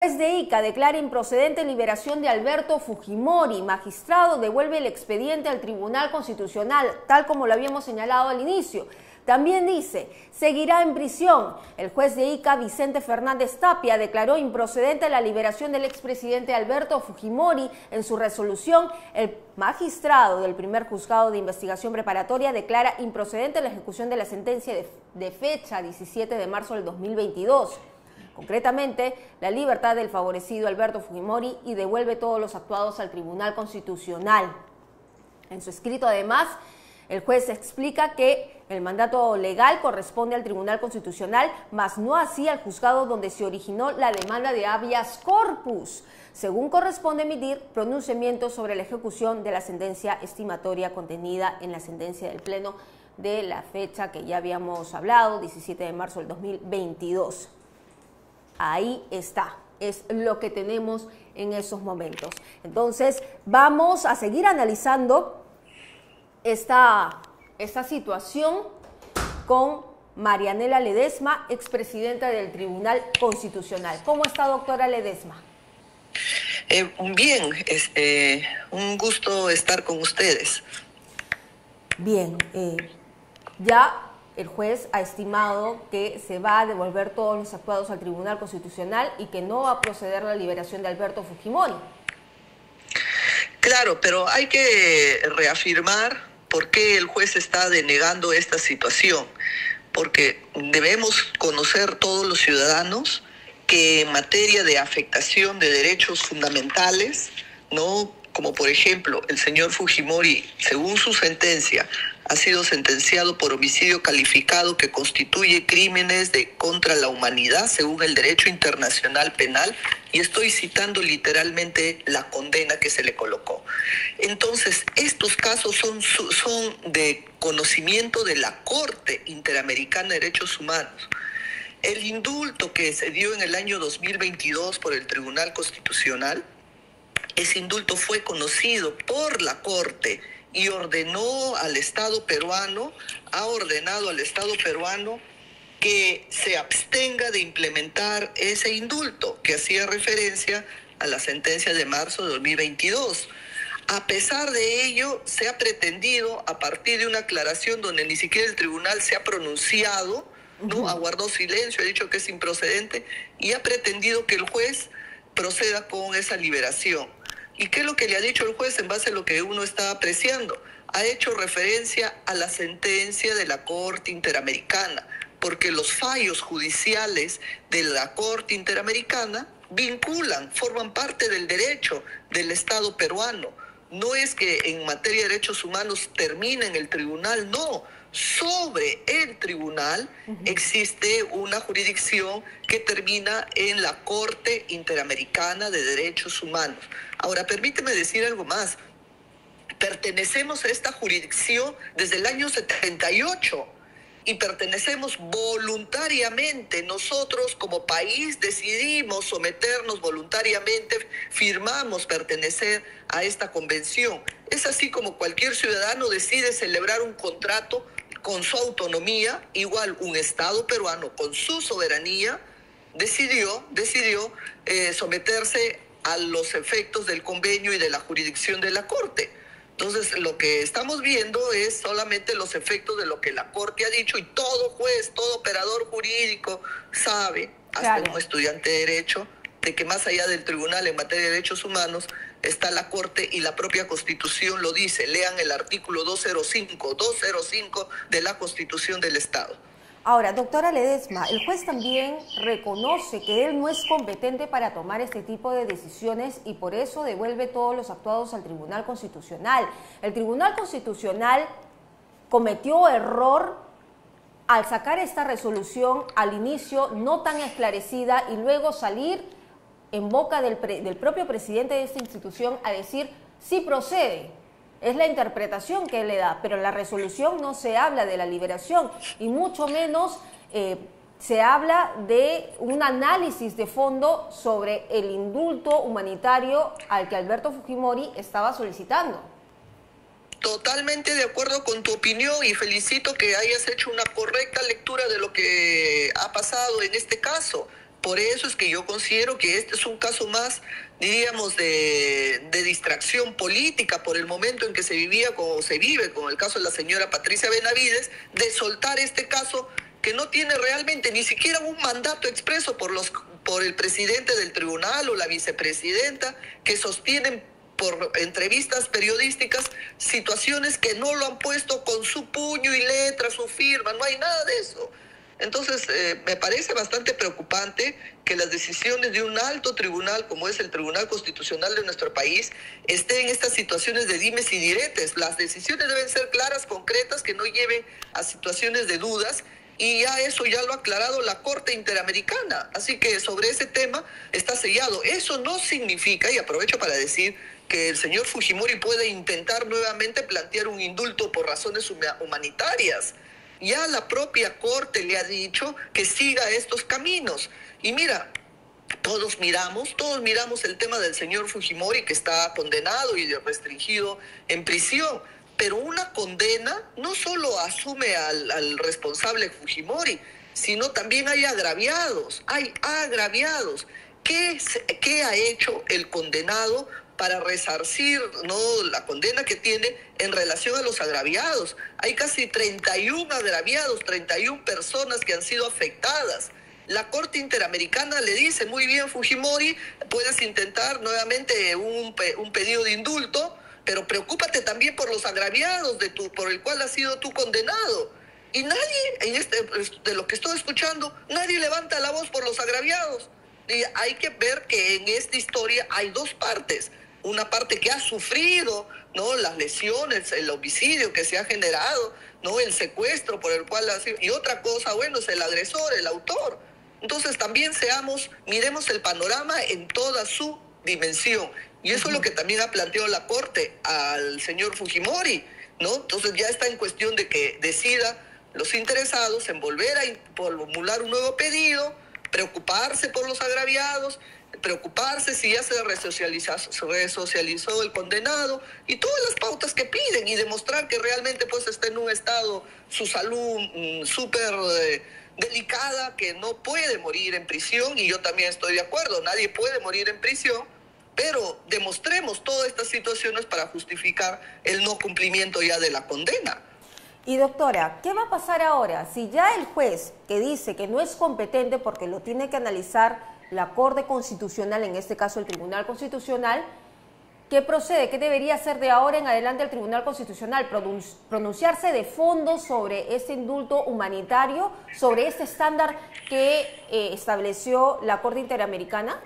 El juez de Ica declara improcedente liberación de Alberto Fujimori. Magistrado devuelve el expediente al Tribunal Constitucional, tal como lo habíamos señalado al inicio. También dice, seguirá en prisión. El juez de Ica, Vicente Fernández Tapia, declaró improcedente la liberación del expresidente Alberto Fujimori. En su resolución, el magistrado del primer juzgado de investigación preparatoria declara improcedente la ejecución de la sentencia de fecha 17 de marzo del 2022. Concretamente, la libertad del favorecido Alberto Fujimori y devuelve todos los actuados al Tribunal Constitucional. En su escrito, además, el juez explica que el mandato legal corresponde al Tribunal Constitucional, mas no así al juzgado donde se originó la demanda de habeas corpus, según corresponde emitir pronunciamientos sobre la ejecución de la sentencia estimatoria contenida en la sentencia del Pleno de la fecha que ya habíamos hablado, 17 de marzo del 2022. Ahí está, es lo que tenemos en esos momentos. Entonces, vamos a seguir analizando esta situación con Marianela Ledesma, expresidenta del Tribunal Constitucional. ¿Cómo está, doctora Ledesma? Bien, un gusto estar con ustedes. Bien, ya el juez ha estimado que se va a devolver todos los actuados al Tribunal Constitucional y que no va a proceder la liberación de Alberto Fujimori. Claro, pero hay que reafirmar por qué el juez está denegando esta situación. Porque debemos conocer todos los ciudadanos que en materia de afectación de derechos fundamentales, ¿no? Como por ejemplo el señor Fujimori, según su sentencia, ha sido sentenciado por homicidio calificado que constituye crímenes contra la humanidad según el derecho internacional penal, y estoy citando literalmente la condena que se le colocó. Entonces, estos casos son de conocimiento de la Corte Interamericana de Derechos Humanos. El indulto que se dio en el año 2022 por el Tribunal Constitucional, ese indulto fue conocido por la Corte y ha ordenado al Estado peruano que se abstenga de implementar ese indulto que hacía referencia a la sentencia de marzo de 2022. A pesar de ello, se ha pretendido, a partir de una aclaración donde ni siquiera el tribunal se ha pronunciado, ¿no? Aguardó silencio, ha dicho que es improcedente y ha pretendido que el juez proceda con esa liberación. ¿Y qué es lo que le ha dicho el juez en base a lo que uno está apreciando? Ha hecho referencia a la sentencia de la Corte Interamericana, porque los fallos judiciales de la Corte Interamericana forman parte del derecho del Estado peruano. No es que en materia de derechos humanos termine en el tribunal, no. Sobre el tribunal existe una jurisdicción que termina en la Corte Interamericana de Derechos Humanos. Ahora, permíteme decir algo más. Pertenecemos a esta jurisdicción desde el año 78 y pertenecemos voluntariamente. Nosotros como país decidimos someternos voluntariamente, firmamos pertenecer a esta convención. Es así como cualquier ciudadano decide celebrar un contrato con su autonomía, igual un Estado peruano con su soberanía decidió someterse a los efectos del convenio y de la jurisdicción de la Corte. Entonces, lo que estamos viendo es solamente los efectos de lo que la Corte ha dicho, y todo juez, todo operador jurídico sabe, hasta un estudiante de Derecho, de que más allá del tribunal en materia de derechos humanos está la Corte, y la propia Constitución lo dice. Lean el artículo 205 de la Constitución del Estado. Ahora, doctora Ledesma, el juez también reconoce que él no es competente para tomar este tipo de decisiones y por eso devuelve todos los actuados al Tribunal Constitucional. El Tribunal Constitucional cometió error al sacar esta resolución al inicio no tan esclarecida y luego salir en boca del propio presidente de esta institución a decir sí procede. Es la interpretación que él le da, pero en la resolución no se habla de la liberación y mucho menos se habla de un análisis de fondo sobre el indulto humanitario al que Alberto Fujimori estaba solicitando. Totalmente de acuerdo con tu opinión y felicito que hayas hecho una correcta lectura de lo que ha pasado en este caso. Por eso es que yo considero que este es un caso más, diríamos, de distracción política por el momento en que se vivía, como se vive, con el caso de la señora Patricia Benavides, de soltar este caso que no tiene realmente ni siquiera un mandato expreso por el presidente del tribunal o la vicepresidenta, que sostienen por entrevistas periodísticas situaciones que no lo han puesto con su puño y letra, su firma, no hay nada de eso. Entonces, me parece bastante preocupante que las decisiones de un alto tribunal, como es el Tribunal Constitucional de nuestro país, estén en estas situaciones de dimes y diretes. Las decisiones deben ser claras, concretas, que no lleven a situaciones de dudas, y ya eso ya lo ha aclarado la Corte Interamericana. Así que sobre ese tema está sellado. Eso no significa, y aprovecho para decir, que el señor Fujimori puede intentar nuevamente plantear un indulto por razones humanitarias. Ya la propia Corte le ha dicho que siga estos caminos. Y mira, todos miramos el tema del señor Fujimori, que está condenado y restringido en prisión. Pero una condena no solo asume al responsable Fujimori, sino también hay agraviados. ¿Qué ha hecho el condenado para resarcir, ¿no?, la condena que tiene en relación a los agraviados? Hay casi 31 agraviados, 31 personas que han sido afectadas. La Corte Interamericana le dice, muy bien, Fujimori, puedes intentar nuevamente un pedido de indulto, pero preocúpate también por los agraviados por el cual has sido tú condenado. Y nadie, de lo que estoy escuchando, nadie levanta la voz por los agraviados. Y hay que ver que en esta historia hay dos partes. Una parte que ha sufrido, ¿no?, las lesiones, el homicidio que se ha generado, ¿no?, el secuestro por el cual ha sido, y otra cosa, bueno, es el agresor, el autor. Entonces también miremos el panorama en toda su dimensión. Y eso es lo que también ha planteado la Corte al señor Fujimori, ¿no? Entonces ya está en cuestión de que decida los interesados en volver a formular un nuevo pedido, preocuparse por los agraviados, preocuparse si ya se resocializó el condenado, y todas las pautas que piden, y demostrar que realmente pues está en un estado, su salud súper delicada, que no puede morir en prisión. Y yo también estoy de acuerdo, nadie puede morir en prisión, pero demostremos todas estas situaciones para justificar el no cumplimiento ya de la condena. Y doctora, ¿qué va a pasar ahora? Si ya el juez que dice que no es competente porque lo tiene que analizar la Corte Constitucional, en este caso el Tribunal Constitucional, ¿qué procede? ¿Qué debería hacer de ahora en adelante el Tribunal Constitucional? ¿Pronunciarse de fondo sobre este indulto humanitario, sobre este estándar que estableció la Corte Interamericana?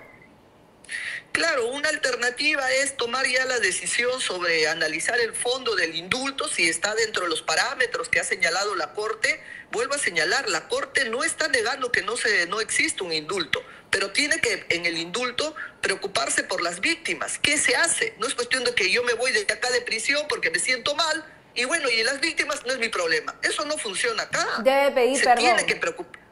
Claro, una alternativa es tomar ya la decisión sobre analizar el fondo del indulto, si está dentro de los parámetros que ha señalado la Corte. Vuelvo a señalar, la Corte no está negando que no existe un indulto, pero tiene que en el indulto preocuparse por las víctimas. ¿Qué se hace? No es cuestión de que yo me voy de acá de prisión porque me siento mal y bueno, y las víctimas no es mi problema. Eso no funciona acá. Debe pedir perdón. Tiene que preocupar.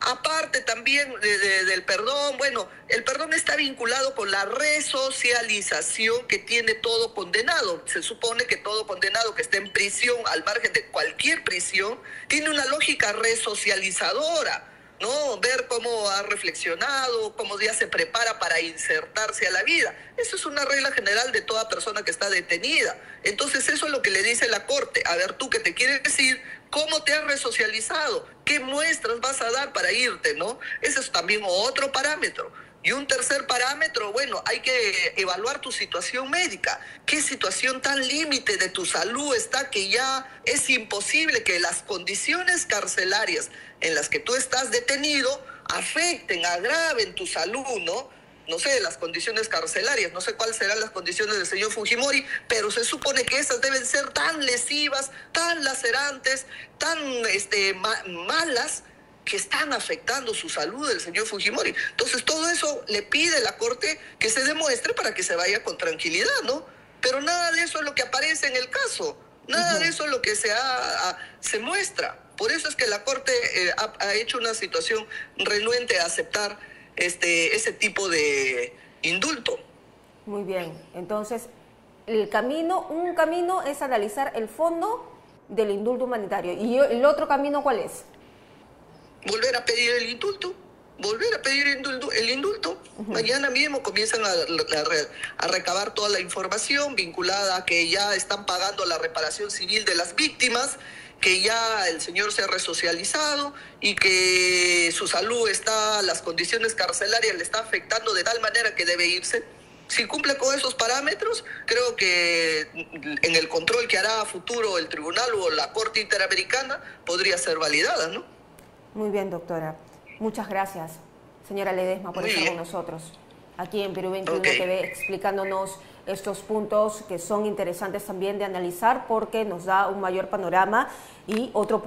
Aparte también del perdón, bueno, el perdón está vinculado con la resocialización que tiene todo condenado. Se supone que todo condenado que esté en prisión, al margen de cualquier prisión, tiene una lógica resocializadora, ¿no? Ver cómo ha reflexionado, cómo ya se prepara para insertarse a la vida. Eso es una regla general de toda persona que está detenida. Entonces eso es lo que le dice la Corte. A ver, tú, ¿qué te quieres decir? ¿Cómo te has resocializado? ¿Qué muestras vas a dar para irte, no? Ese es también otro parámetro. Y un tercer parámetro, bueno, hay que evaluar tu situación médica. ¿Qué situación tan límite de tu salud está que ya es imposible que las condiciones carcelarias en las que tú estás detenido afecten, agraven tu salud, ¿no? No sé, las condiciones carcelarias, no sé cuáles serán las condiciones del señor Fujimori, pero se supone que esas deben ser tan lesivas, tan lacerantes, tan malas, que están afectando su salud del señor Fujimori. Entonces todo eso le pide la Corte que se demuestre para que se vaya con tranquilidad, ¿no? Pero nada de eso es lo que aparece en el caso, nada de eso es lo que se muestra. Por eso es que la Corte ha hecho una situación renuente a aceptar ese tipo de indulto. Muy bien, entonces un camino es analizar el fondo del indulto humanitario. ¿Y el otro camino cuál es? Volver a pedir el indulto. volver a pedir el indulto. Mañana mismo comienzan a recabar toda la información vinculada a que ya están pagando la reparación civil de las víctimas, que ya el señor se ha resocializado y que su salud las condiciones carcelarias le está afectando de tal manera que debe irse. Si cumple con esos parámetros, creo que en el control que hará a futuro el tribunal o la Corte Interamericana podría ser validada, ¿no? Muy bien, doctora. Muchas gracias, señora Ledesma, por estar con nosotros aquí en Perú 21 TV, explicándonos estos puntos que son interesantes también de analizar porque nos da un mayor panorama y otro punto.